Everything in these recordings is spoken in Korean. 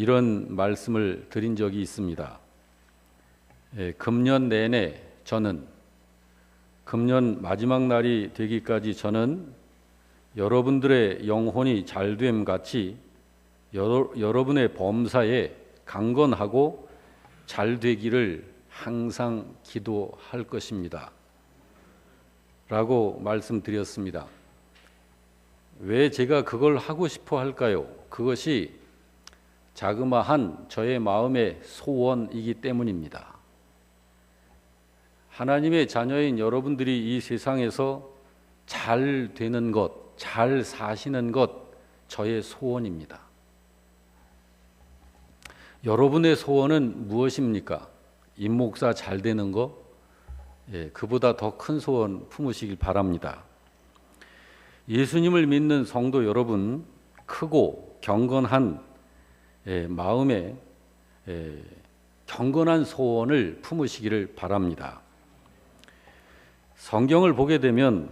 이런 말씀을 드린 적이 있습니다. 금년 내내 저는 금년 마지막 날이 되기까지 저는 여러분들의 영혼이 잘됨 같이 여러분의 범사에 강건하고 잘되기를 항상 기도할 것입니다. 라고 말씀드렸습니다. 왜 제가 그걸 하고 싶어 할까요? 그것이 자그마한 저의 마음의 소원이기 때문입니다. 하나님의 자녀인 여러분들이 이 세상에서 잘 되는 것, 잘 사시는 것, 저의 소원입니다. 여러분의 소원은 무엇입니까? 임 목사 잘 되는 거? 그보다 더 큰 소원 품으시길 바랍니다. 예수님을 믿는 성도 여러분, 크고 경건한 마음에 경건한 소원을 품으시기를 바랍니다. 성경을 보게 되면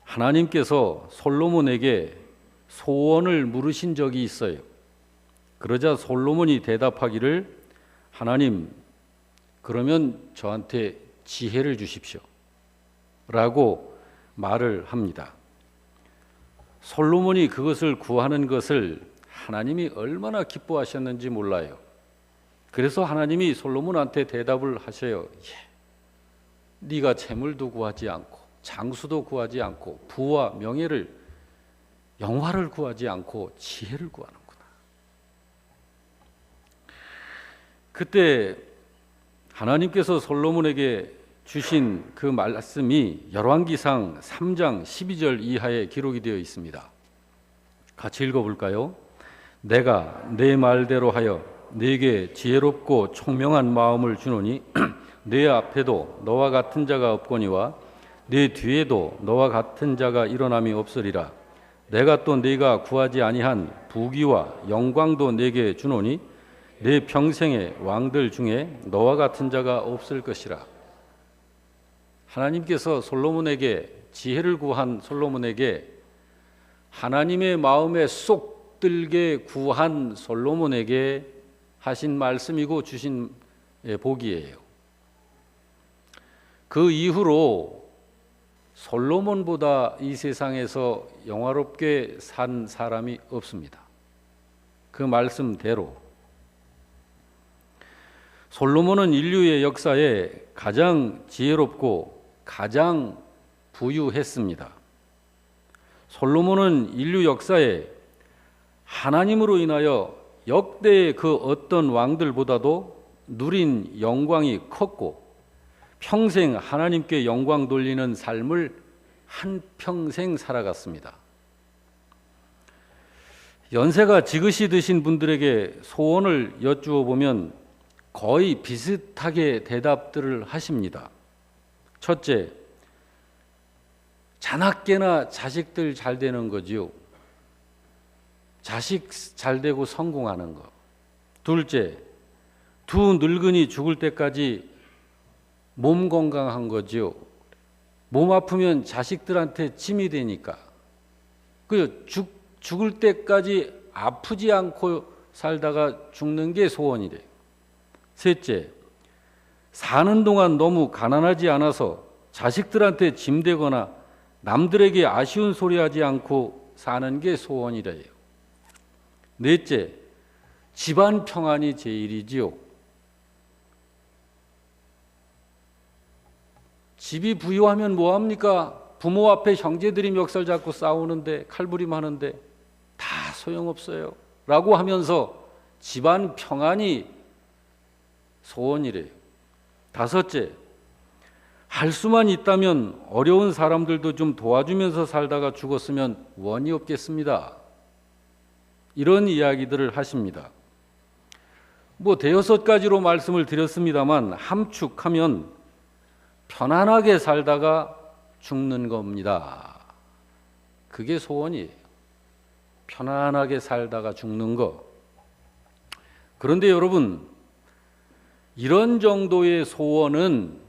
하나님께서 솔로몬에게 소원을 물으신 적이 있어요. 그러자 솔로몬이 대답하기를, 하나님, 그러면 저한테 지혜를 주십시오 라고 말을 합니다. 솔로몬이 그것을 구하는 것을 하나님이 얼마나 기뻐하셨는지 몰라요. 그래서 하나님이 솔로몬한테 대답을 하셔요. 네가 재물도 구하지 않고 장수도 구하지 않고 부와 명예를, 영화를 구하지 않고 지혜를 구하는구나. 그때 하나님께서 솔로몬에게 주신 그 말씀이 열왕기상 3장 12절 이하에 기록이 되어 있습니다. 같이 읽어볼까요? 내가 내 말대로 하여 네게 지혜롭고 총명한 마음을 주노니 네 앞에도 너와 같은 자가 없거니와 네 뒤에도 너와 같은 자가 일어남이 없으리라. 내가 또 네가 구하지 아니한 부귀와 영광도 네게 주노니 네 평생의 왕들 중에 너와 같은 자가 없을 것이라. 하나님께서 솔로몬에게, 지혜를 구한 솔로몬에게, 하나님의 마음에 쏙 들게 구한 솔로몬에게 하신 말씀이고 주신 복이에요. 그 이후로 솔로몬보다 이 세상에서 영화롭게 산 사람이 없습니다. 그 말씀대로 솔로몬은 인류의 역사에 가장 지혜롭고 가장 부유했습니다. 솔로몬은 인류 역사에 하나님으로 인하여 역대의 그 어떤 왕들보다도 누린 영광이 컸고 평생 하나님께 영광 돌리는 삶을 한평생 살아갔습니다. 연세가 지긋이 드신 분들에게 소원을 여쭈어 보면 거의 비슷하게 대답들을 하십니다. 첫째, 자나깨나 자식들 잘 되는 거지요. 자식 잘 되고 성공하는 거. 둘째, 두 늙은이 죽을 때까지 몸 건강한 거지요. 몸 아프면 자식들한테 짐이 되니까. 죽을 때까지 아프지 않고 살다가 죽는 게 소원이래요. 셋째, 사는 동안 너무 가난하지 않아서 자식들한테 짐되거나 남들에게 아쉬운 소리 하지 않고 사는 게 소원이래요. 넷째, 집안 평안이 제일이지요. 집이 부유하면 뭐합니까? 부모 앞에 형제들이 멱살 잡고 싸우는데, 칼부림하는데 다 소용없어요 라고 하면서 집안 평안이 소원이래요. 다섯째, 할 수만 있다면 어려운 사람들도 좀 도와주면서 살다가 죽었으면 원이 없겠습니다. 이런 이야기들을 하십니다. 대여섯 가지로 말씀을 드렸습니다만 함축하면 편안하게 살다가 죽는 겁니다. 그게 소원이에요. 편안하게 살다가 죽는 거. 그런데 여러분, 이런 정도의 소원은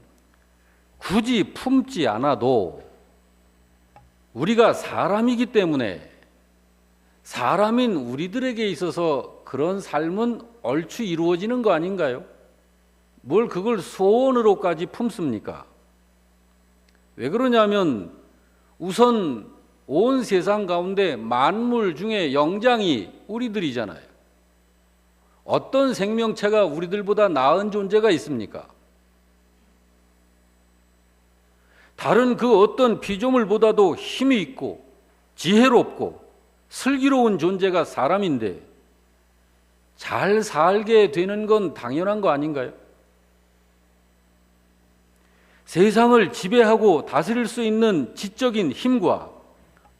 굳이 품지 않아도 우리가 사람이기 때문에, 사람인 우리들에게 있어서 그런 삶은 얼추 이루어지는 거 아닌가요? 뭘 그걸 소원으로까지 품습니까? 왜 그러냐면 우선 온 세상 가운데 만물 중에 영장이 우리들이잖아요. 어떤 생명체가 우리들보다 나은 존재가 있습니까? 다른 그 어떤 피조물보다도 힘이 있고 지혜롭고 슬기로운 존재가 사람인데 잘 살게 되는 건 당연한 거 아닌가요? 세상을 지배하고 다스릴 수 있는 지적인 힘과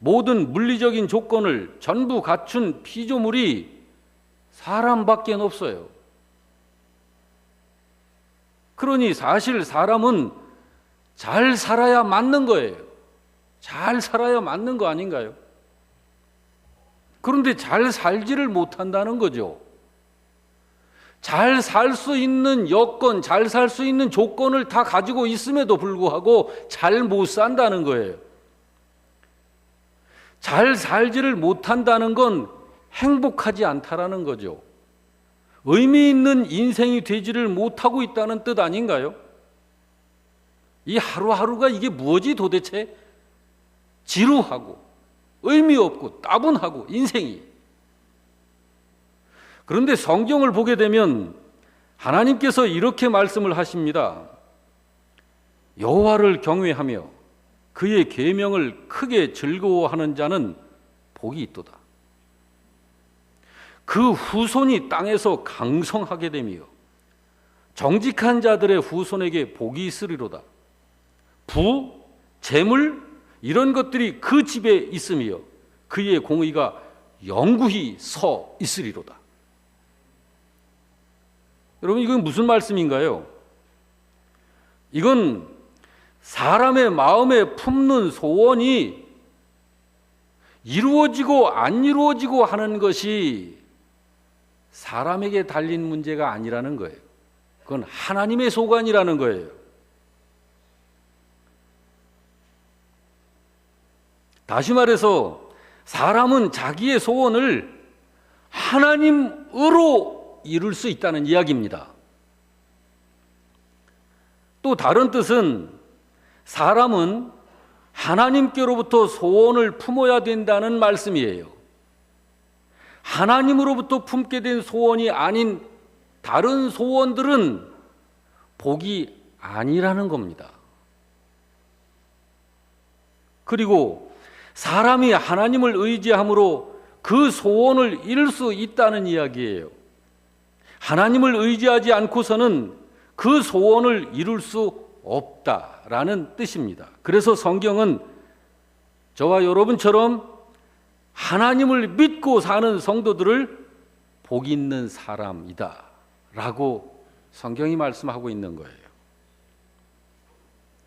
모든 물리적인 조건을 전부 갖춘 피조물이 사람밖에 없어요. 그러니 사실 사람은 잘 살아야 맞는 거예요. 잘 살아야 맞는 거 아닌가요? 그런데 잘 살지를 못한다는 거죠. 잘 살 수 있는 여건, 잘 살 수 있는 조건을 다 가지고 있음에도 불구하고 잘 못 산다는 거예요. 잘 살지를 못한다는 건 행복하지 않다라는 거죠. 의미 있는 인생이 되지를 못하고 있다는 뜻 아닌가요? 이 하루하루가 이게 무엇이 도대체? 지루하고 의미 없고 따분하고 인생이. 그런데 성경을 보게 되면 하나님께서 이렇게 말씀을 하십니다. 여호와를 경외하며 그의 계명을 크게 즐거워하는 자는 복이 있도다. 그 후손이 땅에서 강성하게 되며 정직한 자들의 후손에게 복이 있으리로다. 부, 재물 이런 것들이 그 집에 있으며 그의 공의가 영구히 서 있으리로다. 여러분, 이건 무슨 말씀인가요? 이건 사람의 마음에 품는 소원이 이루어지고 안 이루어지고 하는 것이 사람에게 달린 문제가 아니라는 거예요. 그건 하나님의 소관이라는 거예요. 다시 말해서 사람은 자기의 소원을 하나님으로 이룰 수 있다는 이야기입니다. 또 다른 뜻은 사람은 하나님께로부터 소원을 품어야 된다는 말씀이에요. 하나님으로부터 품게 된 소원이 아닌 다른 소원들은 복이 아니라는 겁니다. 그리고 사람이 하나님을 의지함으로 그 소원을 이룰 수 있다는 이야기예요. 하나님을 의지하지 않고서는 그 소원을 이룰 수 없다라는 뜻입니다. 그래서 성경은 저와 여러분처럼 하나님을 믿고 사는 성도들을 복 있는 사람이다 라고 성경이 말씀하고 있는 거예요.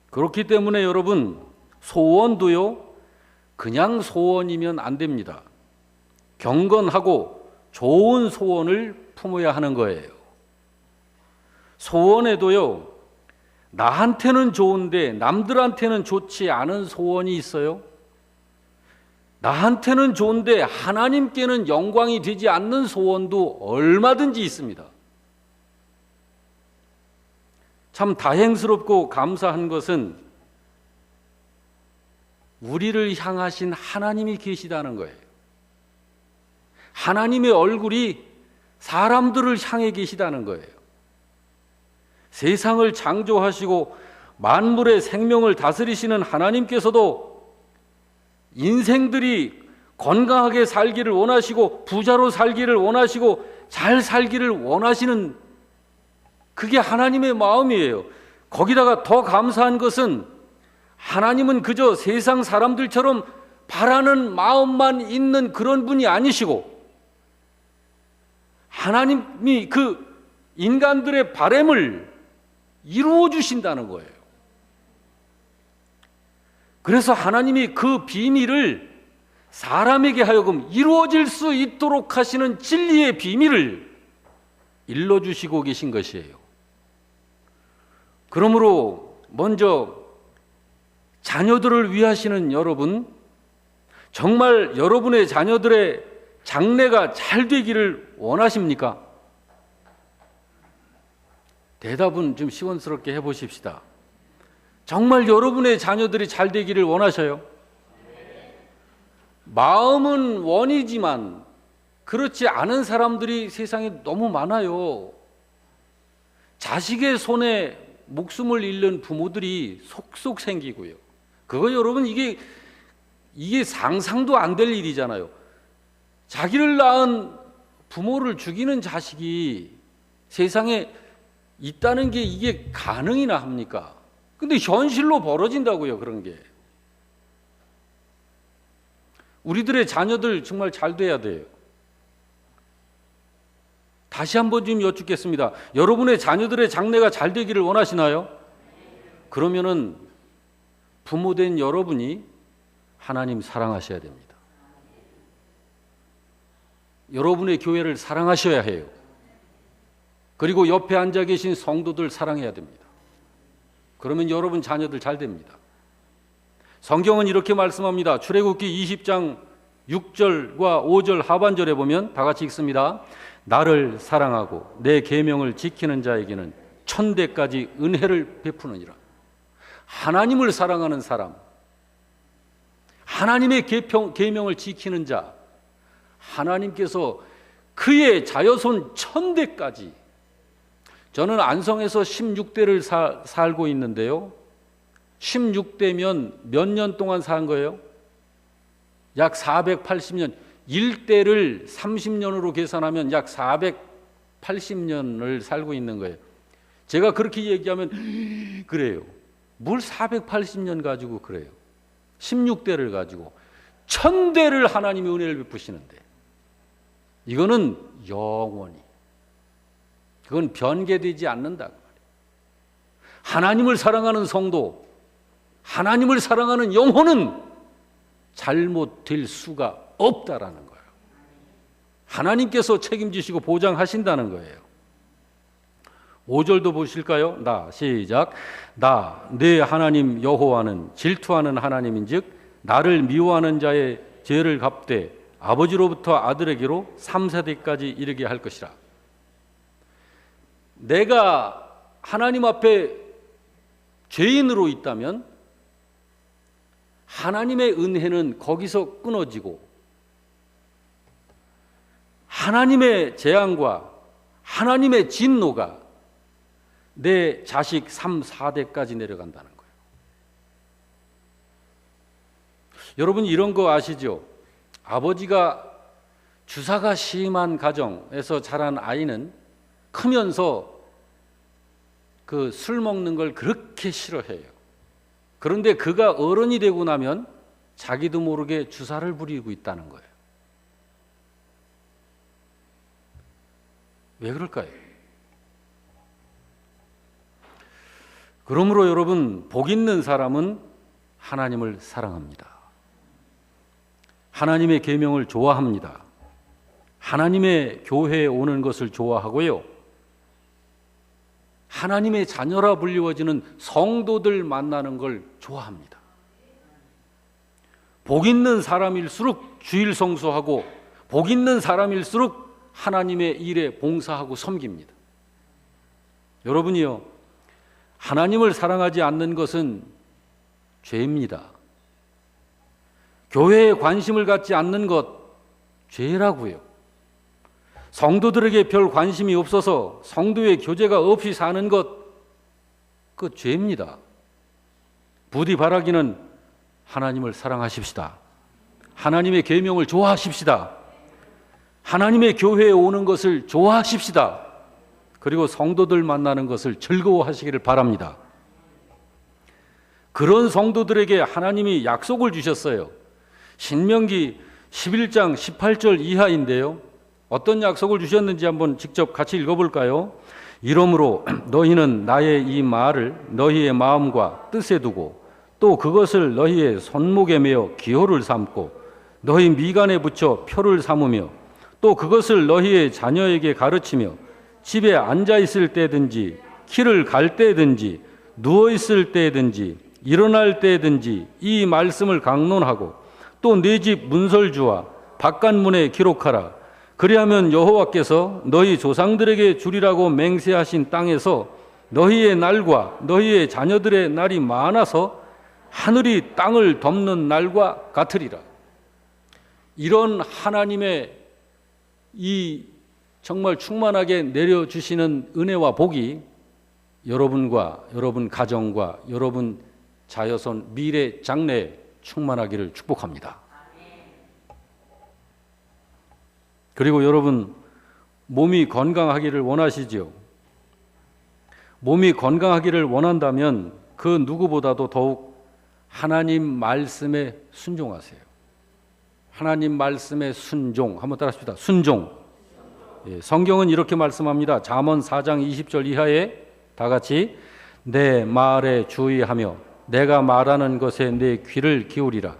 그렇기 때문에 여러분, 소원도요 그냥 소원이면 안 됩니다. 경건하고 좋은 소원을 품어야 하는 거예요. 소원에도요 나한테는 좋은데 남들한테는 좋지 않은 소원이 있어요. 나한테는 좋은데 하나님께는 영광이 되지 않는 소원도 얼마든지 있습니다. 참 다행스럽고 감사한 것은 우리를 향하신 하나님이 계시다는 거예요. 하나님의 얼굴이 사람들을 향해 계시다는 거예요. 세상을 창조하시고 만물의 생명을 다스리시는 하나님께서도 인생들이 건강하게 살기를 원하시고 부자로 살기를 원하시고 잘 살기를 원하시는 그게 하나님의 마음이에요. 거기다가 더 감사한 것은 하나님은 그저 세상 사람들처럼 바라는 마음만 있는 그런 분이 아니시고 하나님이 그 인간들의 바램을 이루어 주신다는 거예요. 그래서 하나님이 그 비밀을 사람에게 하여금 이루어질 수 있도록 하시는 진리의 비밀을 일러주시고 계신 것이에요. 그러므로 먼저 자녀들을 위하시는 여러분, 정말 여러분의 자녀들의 장래가 잘 되기를 원하십니까? 대답은 좀 시원스럽게 해보십시다. 정말 여러분의 자녀들이 잘 되기를 원하셔요? 마음은 원이지만 그렇지 않은 사람들이 세상에 너무 많아요. 자식의 손에 목숨을 잃는 부모들이 속속 생기고요. 그거 여러분 이게 상상도 안 될 일이잖아요. 자기를 낳은 부모를 죽이는 자식이 세상에 있다는 게 이게 가능이나 합니까? 근데 현실로 벌어진다고요, 그런 게. 우리들의 자녀들 정말 잘 돼야 돼요. 다시 한번 좀 여쭙겠습니다. 여러분의 자녀들의 장래가 잘 되기를 원하시나요? 그러면은 부모된 여러분이 하나님 사랑하셔야 됩니다. 여러분의 교회를 사랑하셔야 해요. 그리고 옆에 앉아 계신 성도들 사랑해야 됩니다. 그러면 여러분 자녀들 잘 됩니다. 성경은 이렇게 말씀합니다. 출애굽기 20장 6절과 5절 하반절에 보면 다 같이 읽습니다. 나를 사랑하고 내 계명을 지키는 자에게는 천대까지 은혜를 베푸느니라. 하나님을 사랑하는 사람, 하나님의 계명을 지키는 자, 하나님께서 그의 자녀손 천대까지. 저는 안성에서 16대를 살고 있는데요. 16대면 몇 년 동안 산 거예요? 약 480년. 1대를 30년으로 계산하면 약 480년을 살고 있는 거예요. 제가 그렇게 얘기하면 그래요. 뭘 480년 가지고 그래요. 16대를 가지고 1000대를 하나님이 은혜를 베푸시는데 이거는 영원히, 그건 변개되지 않는다. 하나님을 사랑하는 성도, 하나님을 사랑하는 영혼은 잘못될 수가 없다라는 거예요. 하나님께서 책임지시고 보장하신다는 거예요. 5절도 보실까요? 시작. 나 내 하나님 여호와는 질투하는 하나님인즉 나를 미워하는 자의 죄를 갚되 아버지로부터 아들에게로 3, 4대까지 이르게 할 것이라. 내가 하나님 앞에 죄인으로 있다면 하나님의 은혜는 거기서 끊어지고 하나님의 재앙과 하나님의 진노가 내 자식 3, 4대까지 내려간다는 거예요. 여러분 이런 거 아시죠? 아버지가 주사가 심한 가정에서 자란 아이는 크면서 그 술 먹는 걸 그렇게 싫어해요. 그런데 그가 어른이 되고 나면 자기도 모르게 주사를 부리고 있다는 거예요. 왜 그럴까요? 그러므로 여러분, 복 있는 사람은 하나님을 사랑합니다. 하나님의 계명을 좋아합니다. 하나님의 교회에 오는 것을 좋아하고요. 하나님의 자녀라 불리워지는 성도들 만나는 걸 좋아합니다. 복 있는 사람일수록 주일 성수하고 복 있는 사람일수록 하나님의 일에 봉사하고 섬깁니다. 여러분이요, 하나님을 사랑하지 않는 것은 죄입니다. 교회에 관심을 갖지 않는 것 죄라고요. 성도들에게 별 관심이 없어서 성도의 교제가 없이 사는 것, 그 죄입니다. 부디 바라기는 하나님을 사랑하십시다. 하나님의 계명을 좋아하십시다. 하나님의 교회에 오는 것을 좋아하십시다. 그리고 성도들 만나는 것을 즐거워하시기를 바랍니다. 그런 성도들에게 하나님이 약속을 주셨어요. 신명기 11장 18절 이하인데요. 어떤 약속을 주셨는지 한번 직접 같이 읽어볼까요? 이러므로 너희는 나의 이 말을 너희의 마음과 뜻에 두고 또 그것을 너희의 손목에 매어 기호를 삼고 너희 미간에 붙여 표를 삼으며 또 그것을 너희의 자녀에게 가르치며 집에 앉아 있을 때든지 길을 갈 때든지 누워 있을 때든지 일어날 때든지 이 말씀을 강론하고 또 네 집 문설주와 바깥문에 기록하라. 그리하면 여호와께서 너희 조상들에게 주리라고 맹세하신 땅에서 너희의 날과 너희의 자녀들의 날이 많아서 하늘이 땅을 덮는 날과 같으리라. 이런 하나님의 이 정말 충만하게 내려주시는 은혜와 복이 여러분과 여러분 가정과 여러분 자여손 미래 장래에 충만하기를 축복합니다. 그리고 여러분 몸이 건강하기를 원하시지요? 몸이 건강하기를 원한다면 그 누구보다도 더욱 하나님 말씀에 순종하세요. 하나님 말씀에 순종. 한번 따라합시다. 순종. 예, 성경은 이렇게 말씀합니다. 잠언 4장 20절 이하에 다 같이 내 말에 주의하며 내가 말하는 것에 내 귀를 기울이라.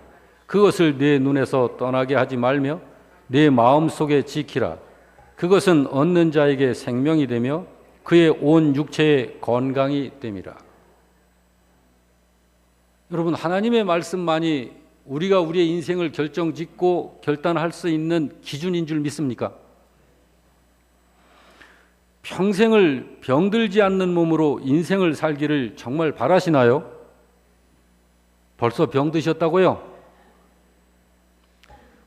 그것을 내 눈에서 떠나게 하지 말며 내 마음속에 지키라. 그것은 얻는 자에게 생명이 되며 그의 온 육체의 건강이 됨이라. 여러분, 하나님의 말씀만이 우리가 우리의 인생을 결정짓고 결단할 수 있는 기준인 줄 믿습니까? 평생을 병들지 않는 몸으로 인생을 살기를 정말 바라시나요? 벌써 병드셨다고요?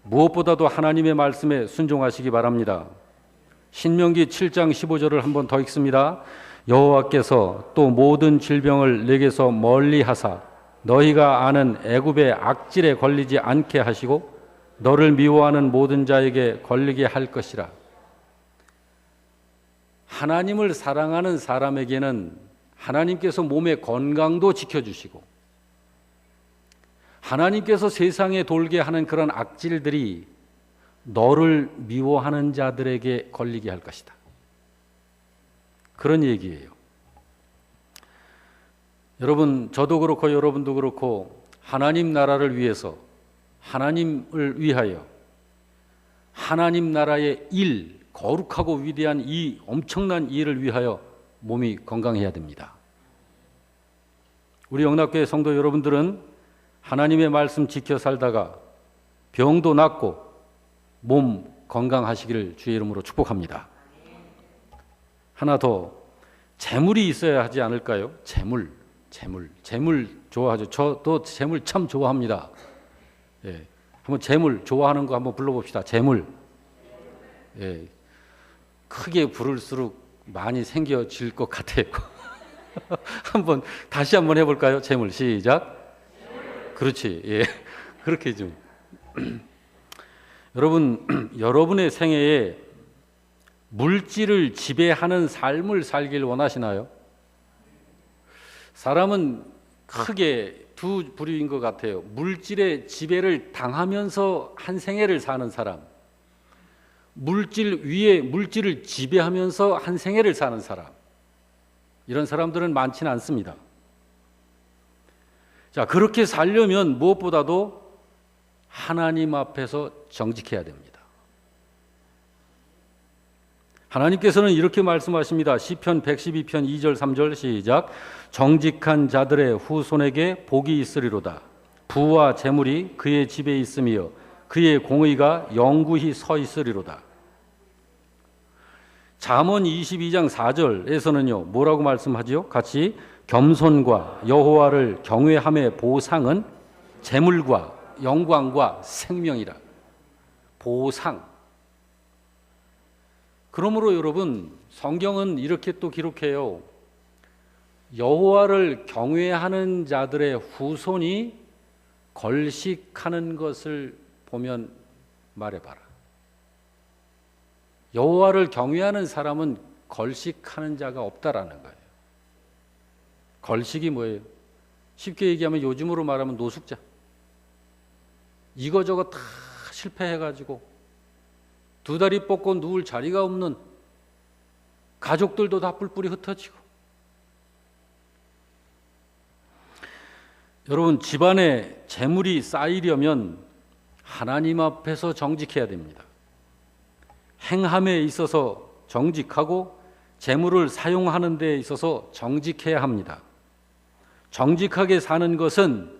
무엇보다도 하나님의 말씀에 순종하시기 바랍니다. 신명기 7장 15절을 한번 더 읽습니다. 여호와께서 또 모든 질병을 내게서 멀리 하사 너희가 아는 애굽의 악질에 걸리지 않게 하시고 너를 미워하는 모든 자에게 걸리게 할 것이라. 하나님을 사랑하는 사람에게는 하나님께서 몸의 건강도 지켜주시고 하나님께서 세상에 돌게 하는 그런 악질들이 너를 미워하는 자들에게 걸리게 할 것이다. 그런 얘기예요. 여러분, 저도 그렇고 여러분도 그렇고 하나님 나라를 위해서, 하나님을 위하여 하나님 나라의 일, 거룩하고 위대한 이 엄청난 일을 위하여 몸이 건강해야 됩니다. 우리 영락교회 성도 여러분들은 하나님의 말씀 지켜 살다가 병도 낫고 몸 건강하시기를 주의 이름으로 축복합니다. 하나 더, 재물이 있어야 하지 않을까요? 재물 좋아하죠. 저도 재물 참 좋아합니다. 예, 한번 재물 좋아하는 거 한번 불러봅시다. 재물. 예, 크게 부를수록 많이 생겨질 것 같아요. 다시 한번 해볼까요? 재물 시작. 그렇지. 예, 그렇게 좀. 여러분, 여러분의 생애에 물질을 지배하는 삶을 살길 원하시나요? 사람은 크게 두 부류인 것 같아요. 물질의 지배를 당하면서 한 생애를 사는 사람, 물질 위에 물질을 지배하면서 한 생애를 사는 사람. 이런 사람들은 많지는 않습니다. 자, 그렇게 살려면 무엇보다도 하나님 앞에서 정직해야 됩니다. 하나님께서는 이렇게 말씀하십니다. 시편 112편 2절 3절 시작. 정직한 자들의 후손에게 복이 있으리로다. 부와 재물이 그의 집에 있으며 그의 공의가 영구히 서 있으리로다. 잠언 22장 4절에서는요. 뭐라고 말씀하지요? 같이 겸손과 여호와를 경외함의 보상은 재물과 영광과 생명이라. 보상. 그러므로 여러분, 성경은 이렇게 또 기록해요. 여호와를 경외하는 자들의 후손이 걸식하는 것을 보면 말해봐라. 여호와를 경외하는 사람은 걸식하는 자가 없다라는 거예요. 걸식이 뭐예요? 쉽게 얘기하면 요즘으로 말하면 노숙자. 이거저거 다 실패해가지고 두 다리 뻗고 누울 자리가 없는, 가족들도 다 뿔뿔이 흩어지고. 여러분, 집안에 재물이 쌓이려면 하나님 앞에서 정직해야 됩니다. 행함에 있어서 정직하고 재물을 사용하는 데 있어서 정직해야 합니다. 정직하게 사는 것은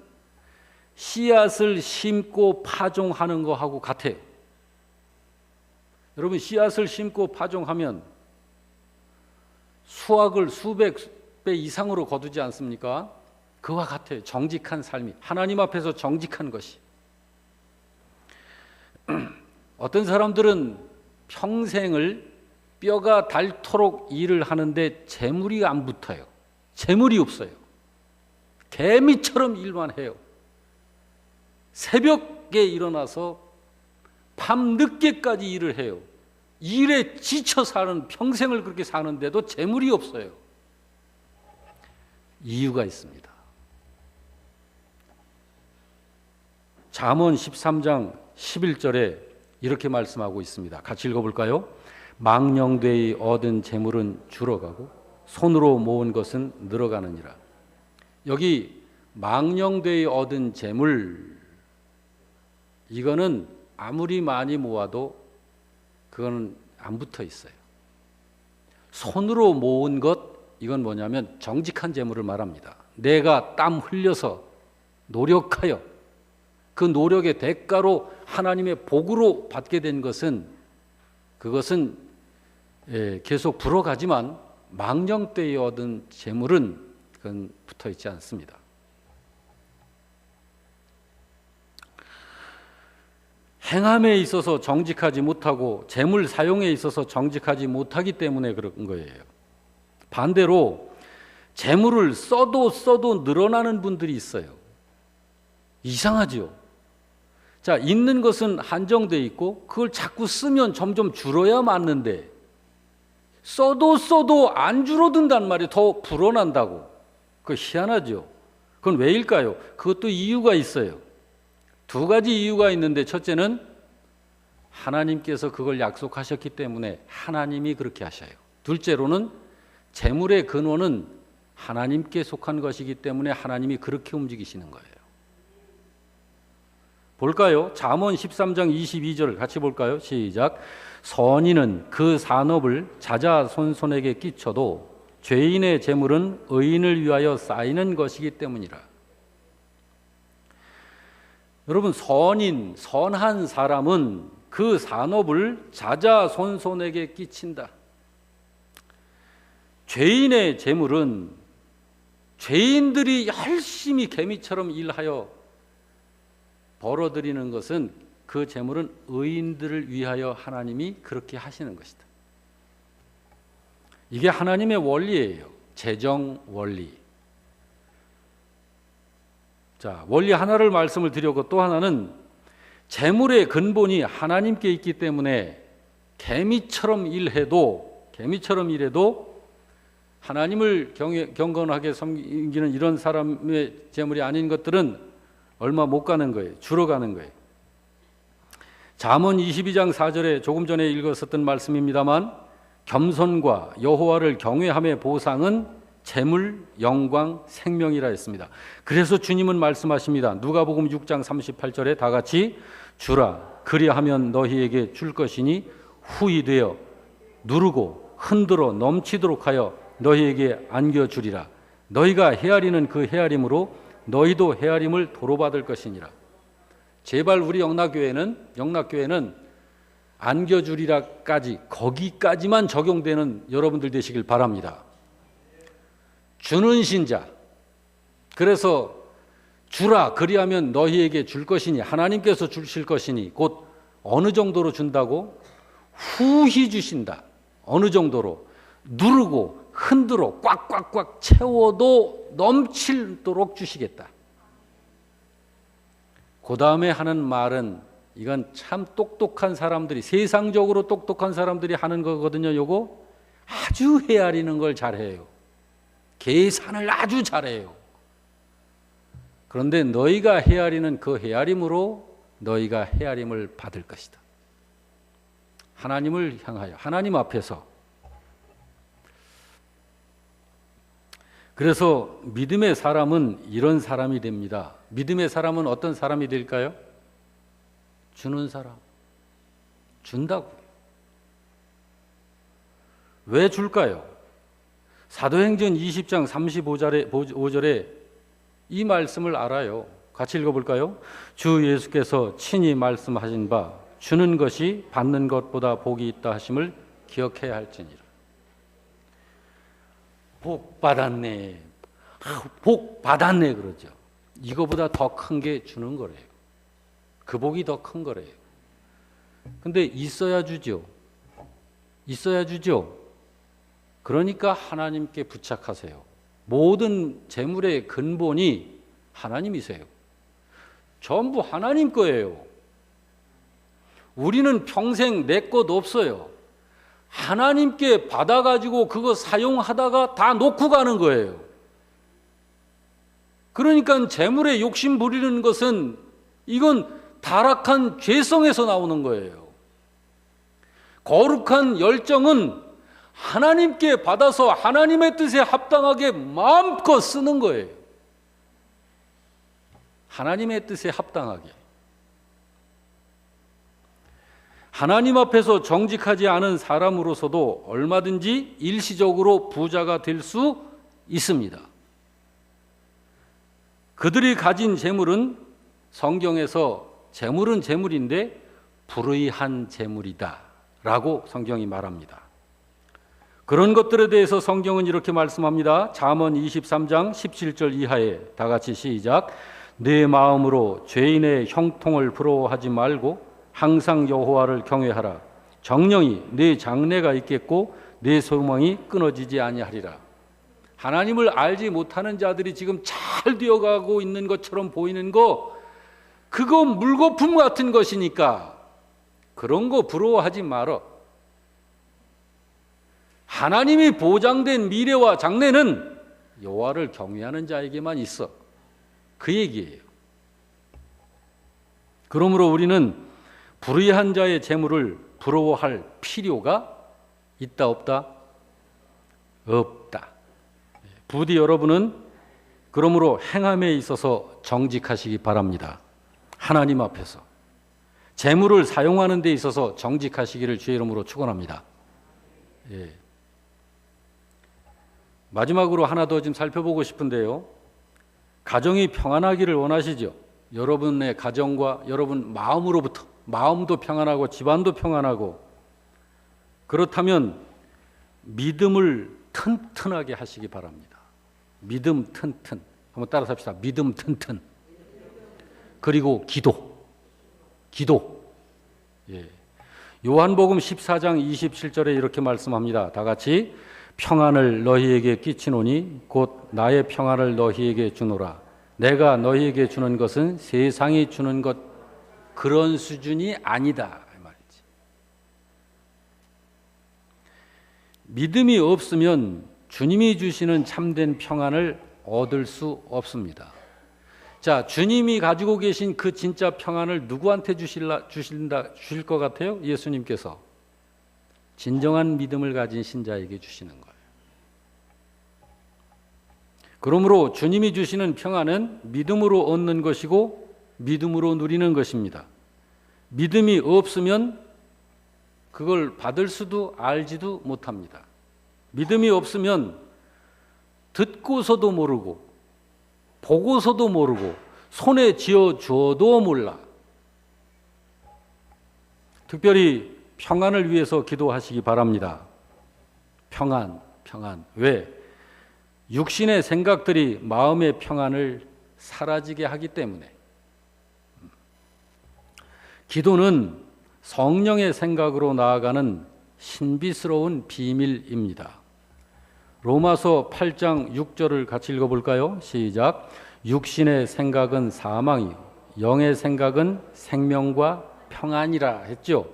씨앗을 심고 파종하는 것하고 같아요. 여러분, 씨앗을 심고 파종하면 수확을 수백 10배 이상으로 거두지 않습니까? 그와 같아요. 정직한 삶이. 하나님 앞에서 정직한 것이. 어떤 사람들은 평생을 뼈가 닳도록 일을 하는데 재물이 안 붙어요. 재물이 없어요. 개미처럼 일만 해요. 새벽에 일어나서 밤 늦게까지 일을 해요. 일에 지쳐 사는, 평생을 그렇게 사는데도 재물이 없어요. 이유가 있습니다. 잠언 13장 11절에 이렇게 말씀하고 있습니다. 같이 읽어볼까요? 망령되이 얻은 재물은 줄어가고 손으로 모은 것은 늘어가느니라. 여기 망령되이 얻은 재물, 이거는 아무리 많이 모아도 그거는 안 붙어 있어요. 손으로 모은 것, 이건 뭐냐면 정직한 재물을 말합니다. 내가 땀 흘려서 노력하여 그 노력의 대가로 하나님의 복으로 받게 된 것은, 그것은 계속 불어가지만 망령되이 얻은 재물은 그건 붙어 있지 않습니다. 행함에 있어서 정직하지 못하고 재물 사용에 있어서 정직하지 못하기 때문에 그런 거예요. 반대로 재물을 써도 늘어나는 분들이 있어요. 이상하죠. 자, 있는 것은 한정돼 있고 그걸 자꾸 쓰면 점점 줄어야 맞는데 써도 안 줄어든단 말이에요. 더 불어난다고. 그거 희한하죠. 그건 왜일까요? 그것도 이유가 있어요. 두 가지 이유가 있는데, 첫째는 하나님께서 그걸 약속하셨기 때문에 하나님이 그렇게 하셔요. 둘째로는 재물의 근원은 하나님께 속한 것이기 때문에 하나님이 그렇게 움직이시는 거예요. 볼까요? 잠언 13장 22절 같이 볼까요? 시작. 선인은 그 산업을 자자손손에게 끼쳐도 죄인의 재물은 의인을 위하여 쌓이는 것이기 때문이라. 여러분, 선한 사람은 그 산업을 자자손손에게 끼친다. 죄인의 재물은 죄인들이 열심히 개미처럼 일하여 벌어들이는 것은, 그 재물은 의인들을 위하여 하나님이 그렇게 하시는 것이다. 이게 하나님의 원리예요. 재정 원리. 자, 원리 하나를 말씀을 드렸고, 또 하나는 재물의 근본이 하나님께 있기 때문에 개미처럼 일해도 하나님을 경건하게 섬기는 이런 사람의 재물이 아닌 것들은 얼마 못 가는 거예요. 줄어가는 거예요. 잠언 22장 4절에 조금 전에 읽었었던 말씀입니다만, 겸손과 여호와를 경외함의 보상은 재물, 영광, 생명이라 했습니다. 그래서 주님은 말씀하십니다. 누가복음 6장 38절에 다 같이 주라 그리하면 너희에게 줄 것이니 후히 되어 누르고 흔들어 넘치도록 하여 너희에게 안겨주리라. 너희가 헤아리는 그 헤아림으로 너희도 헤아림을 도로받을 것이니라. 제발 우리 영락교회는 안겨주리라까지, 거기까지만 적용되는 여러분들 되시길 바랍니다. 주는 신자. 그래서 주라 그리하면 너희에게 줄 것이니, 하나님께서 주실 것이니, 곧 어느 정도로 준다고? 후히 주신다. 어느 정도로? 누르고 흔들어 꽉꽉꽉 채워도 넘치도록 주시겠다. 그 다음에 하는 말은, 이건 참 똑똑한 사람들이, 세상적으로 똑똑한 사람들이 하는 거거든요. 요거 아주 헤아리는 걸 잘해요. 계산을 아주 잘해요. 그런데 너희가 헤아리는 그 헤아림으로 너희가 헤아림을 받을 것이다. 하나님을 향하여, 하나님 앞에서. 그래서 믿음의 사람은 이런 사람이 됩니다. 믿음의 사람은 어떤 사람이 될까요? 주는 사람. 준다고. 왜 줄까요? 사도행전 20장 35절에 이 말씀을 알아요. 같이 읽어볼까요? 주 예수께서 친히 말씀하신 바 주는 것이 받는 것보다 복이 있다 하심을 기억해야 할지니라. 복 받았네. 복 받았네 그러죠. 이거보다 더 큰 게 주는 거래요. 그 복이 더 큰 거래요. 근데 있어야 주죠. 있어야 주죠. 그러니까 하나님께 부착하세요. 모든 재물의 근본이 하나님이세요. 전부 하나님 거예요. 우리는 평생 내 것 없어요. 하나님께 받아가지고 그거 사용하다가 다 놓고 가는 거예요. 그러니까 재물에 욕심 부리는 것은 이건 타락한 죄성에서 나오는 거예요. 거룩한 열정은 하나님께 받아서 하나님의 뜻에 합당하게 마음껏 쓰는 거예요. 하나님의 뜻에 합당하게. 하나님 앞에서 정직하지 않은 사람으로서도 얼마든지 일시적으로 부자가 될 수 있습니다. 그들이 가진 재물은 성경에서 재물은 재물인데 불의한 재물이다 라고 성경이 말합니다. 그런 것들에 대해서 성경은 이렇게 말씀합니다. 잠언 23장 17절 이하에 다 같이 시작. 내 마음으로 죄인의 형통을 부러워하지 말고 항상 여호와를 경외하라. 정령이 내 장래가 있겠고 내 소망이 끊어지지 아니하리라. 하나님을 알지 못하는 자들이 지금 잘 되어가고 있는 것처럼 보이는 거, 그거 물거품 같은 것이니까 그런 거 부러워하지 말어. 하나님이 보장된 미래와 장래는 여호와를 경외하는 자에게만 있어. 그 얘기예요. 그러므로 우리는 불의한 자의 재물을 부러워할 필요가 있다 없다? 없다. 부디 여러분은 그러므로 행함에 있어서 정직하시기 바랍니다. 하나님 앞에서 재물을 사용하는 데 있어서 정직하시기를 주의 이름으로 축원합니다. 예. 마지막으로 하나 더 좀 살펴보고 싶은데요. 가정이 평안하기를 원하시죠? 여러분의 가정과 여러분 마음으로부터, 마음도 평안하고 집안도 평안하고, 그렇다면 믿음을 튼튼하게 하시기 바랍니다. 믿음 튼튼. 한번 따라서 합시다. 믿음 튼튼. 그리고 기도. 예. 요한복음 14장 27절에 이렇게 말씀합니다. 다 같이. 평안을 너희에게 끼치노니 곧 나의 평안을 너희에게 주노라. 내가 너희에게 주는 것은 세상이 주는 것 그런 수준이 아니다. 이 말이지. 믿음이 없으면 주님이 주시는 참된 평안을 얻을 수 없습니다. 자, 주님이 가지고 계신 그 진짜 평안을 누구한테 주실 것 같아요? 예수님께서 진정한 믿음을 가진 신자에게 주시는 거예요. 그러므로 주님이 주시는 평안은 믿음으로 얻는 것이고 믿음으로 누리는 것입니다. 믿음이 없으면 그걸 받을 수도 알지도 못합니다. 믿음이 없으면 듣고서도 모르고 보고서도 모르고 손에 쥐어 주어도 몰라. 특별히 평안을 위해서 기도하시기 바랍니다. 평안. 왜? 육신의 생각들이 마음의 평안을 사라지게 하기 때문에. 기도는 성령의 생각으로 나아가는 신비스러운 비밀입니다. 로마서 8장 6절을 같이 읽어볼까요? 시작. 육신의 생각은 사망이요 영의 생각은 생명과 평안이라 했죠.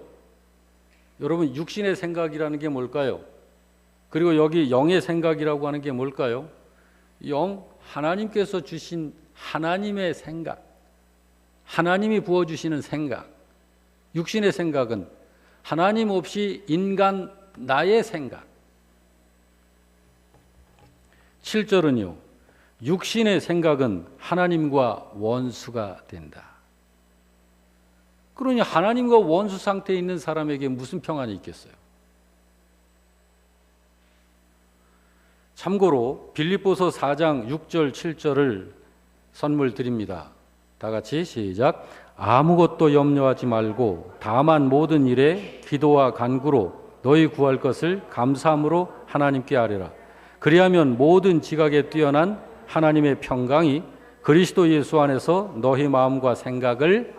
여러분, 육신의 생각이라는 게 뭘까요? 그리고 여기 영의 생각이라고 하는 게 뭘까요? 영, 하나님께서 주신 하나님의 생각, 하나님이 부어주시는 생각. 육신의 생각은 하나님 없이 인간 나의 생각. 7절은요. 육신의 생각은 하나님과 원수가 된다. 그러니 하나님과 원수 상태에 있는 사람에게 무슨 평안이 있겠어요? 참고로 빌립보서 4장 6절 7절을 선물 드립니다. 다 같이 시작. 아무것도 염려하지 말고 다만 모든 일에 기도와 간구로 너희 구할 것을 감사함으로 하나님께 아뢰라. 그리하면 모든 지각에 뛰어난 하나님의 평강이 그리스도 예수 안에서 너희 마음과 생각을,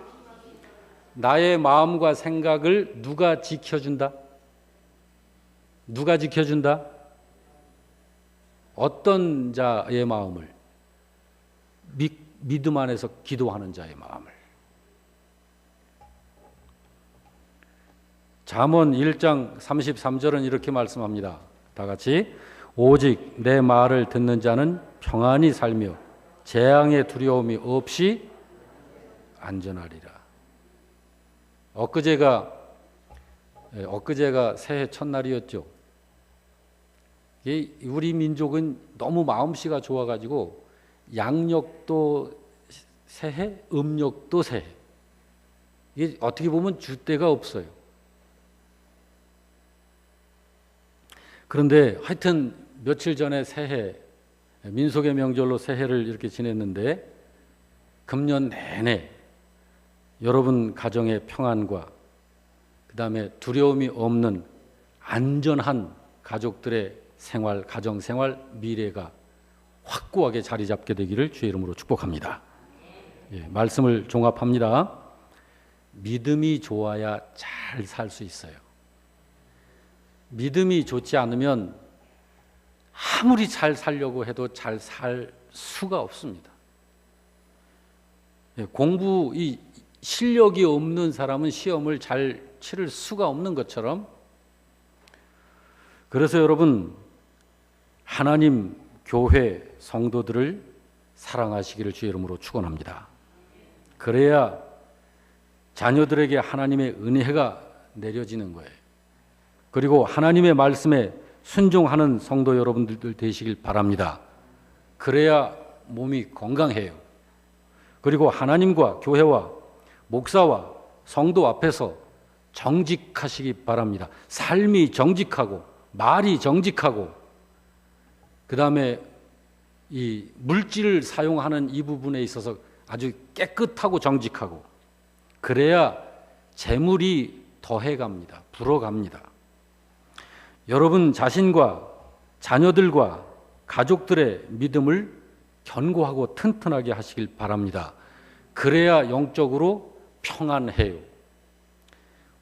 나의 마음과 생각을 누가 지켜준다? 누가 지켜준다? 어떤 자의 마음을? 믿음 안에서 기도하는 자의 마음을. 잠언 1장 33절은 이렇게 말씀합니다. 다 같이. 오직 내 말을 듣는 자는 평안히 살며 재앙의 두려움이 없이 안전하리라. 엊그제가 새해 첫날이었죠. 우리 민족은 너무 마음씨가 좋아가지고 양력도 새해, 음력도 새해. 이게 어떻게 보면 줏대가 없어요. 그런데 하여튼 며칠 전에 새해, 민속의 명절로 새해를 이렇게 지냈는데 금년 내내 여러분 가정의 평안과 그 다음에 두려움이 없는 안전한 가족들의 생활, 가정생활, 미래가 확고하게 자리 잡게 되기를 주의 이름으로 축복합니다. 말씀을 종합합니다. 믿음이 좋아야 잘 살 수 있어요. 믿음이 좋지 않으면 아무리 잘 살려고 해도 잘 살 수가 없습니다. 이 실력이 없는 사람은 시험을 잘 치를 수가 없는 것처럼, 그래서 여러분 하나님, 교회, 성도들을 사랑하시기를 주의 이름으로 축원합니다. 그래야 자녀들에게 하나님의 은혜가 내려지는 거예요. 그리고 하나님의 말씀에 순종하는 성도 여러분들 되시길 바랍니다. 그래야 몸이 건강해요. 그리고 하나님과 교회와 목사와 성도 앞에서 정직하시기 바랍니다. 삶이 정직하고 말이 정직하고 그 다음에 이 물질을 사용하는 이 부분에 있어서 아주 깨끗하고 정직하고, 그래야 재물이 더해갑니다. 불어갑니다. 여러분 자신과 자녀들과 가족들의 믿음을 견고하고 튼튼하게 하시길 바랍니다. 그래야 영적으로 평안해요.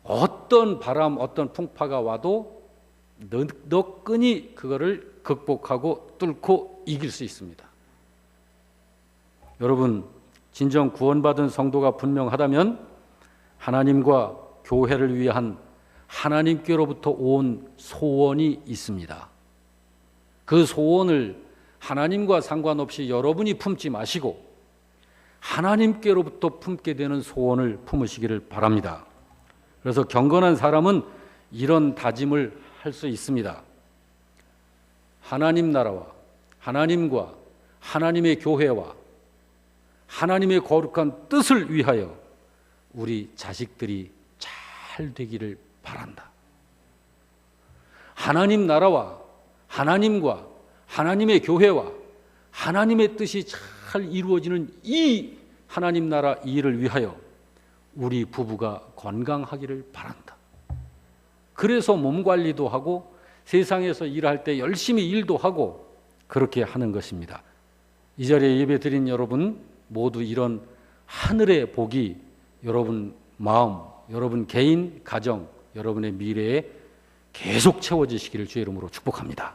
어떤 바람, 어떤 풍파가 와도 너끈히 그거를 극복하고 뚫고 이길 수 있습니다. 여러분, 진정 구원받은 성도가 분명하다면 하나님과 교회를 위한 하나님께로부터 온 소원이 있습니다. 그 소원을 하나님과 상관없이 여러분이 품지 마시고 하나님께로부터 품게 되는 소원을 품으시기를 바랍니다. 그래서 경건한 사람은 이런 다짐을 할 수 있습니다. 하나님 나라와 하나님과 하나님의 교회와 하나님의 거룩한 뜻을 위하여 우리 자식들이 잘 되기를 바란다. 하나님 나라와 하나님과 하나님의 교회와 하나님의 뜻이 잘 이루어지는 이 하나님 나라 이 일을 위하여 우리 부부가 건강하기를 바란다. 그래서 몸 관리도 하고 세상에서 일할 때 열심히 일도 하고 그렇게 하는 것입니다. 이 자리에 예배 드린 여러분 모두 이런 하늘의 복이 여러분 마음, 여러분 개인, 가정, 여러분의 미래에 계속 채워지시기를 주의 이름으로 축복합니다.